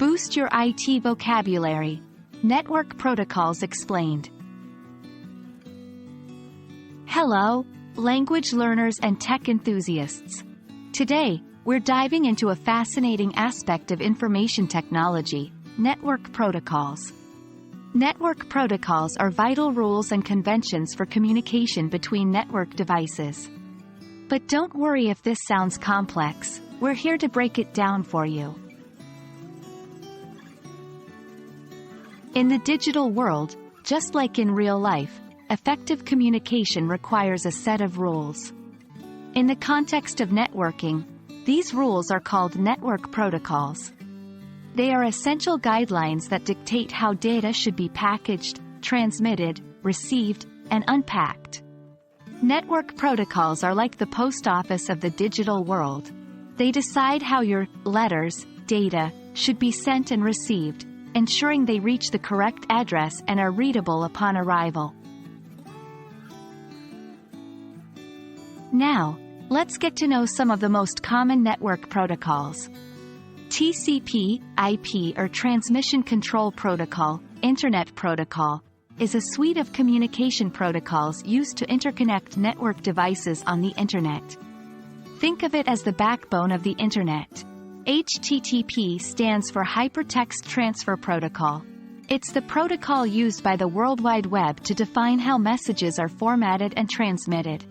Boost your IT vocabulary. Network protocols explained. Hello, language learners and tech enthusiasts. Today, we're diving into a fascinating aspect of information technology: network protocols. Network protocols are vital rules and conventions for communication between network devices. But don't worry if this sounds complex, we're here to break it down for you. In the digital world, just like in real life, effective communication requires a set of rules. In the context of networking, these rules are called network protocols. They are essential guidelines that dictate how data should be packaged, transmitted, received, and unpacked. Network protocols are like the post office of the digital world. They decide how your letters, data, should be sent and received, ensuring they reach the correct address and are readable upon arrival. Now, let's get to know some of the most common network protocols. TCP, IP or Transmission Control Protocol, Internet Protocol, is a suite of communication protocols used to interconnect network devices on the Internet. Think of it as the backbone of the Internet. HTTP stands for Hypertext Transfer Protocol. It's the protocol used by the World Wide Web to define how messages are formatted and transmitted.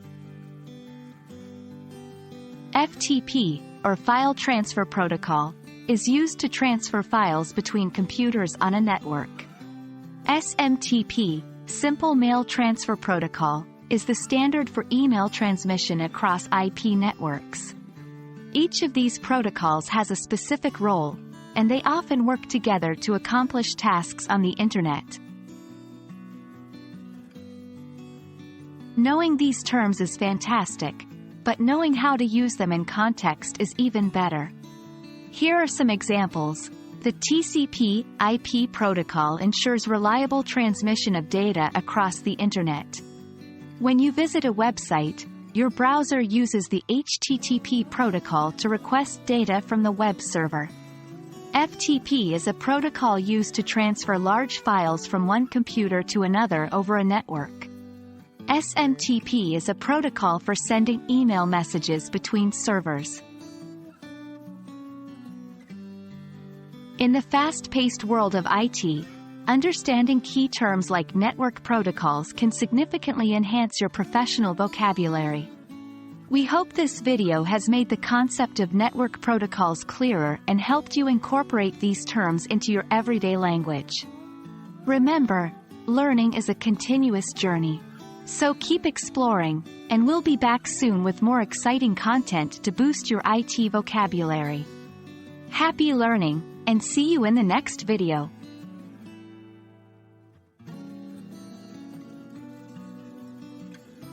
FTP, or File Transfer Protocol, is used to transfer files between computers on a network. SMTP, Simple Mail Transfer Protocol, is the standard for email transmission across IP networks. Each of these protocols has a specific role, and they often work together to accomplish tasks on the Internet. Knowing these terms is fantastic, but knowing how to use them in context is even better. Here are some examples. The TCP/IP protocol ensures reliable transmission of data across the Internet. When you visit a website, your browser uses the HTTP protocol to request data from the web server. FTP is a protocol used to transfer large files from one computer to another over a network. SMTP is a protocol for sending email messages between servers. In the fast-paced world of IT, understanding key terms like network protocols can significantly enhance your professional vocabulary. We hope this video has made the concept of network protocols clearer and helped you incorporate these terms into your everyday language. Remember, learning is a continuous journey. So keep exploring, and we'll be back soon with more exciting content to boost your IT vocabulary. Happy learning, and see you in the next video.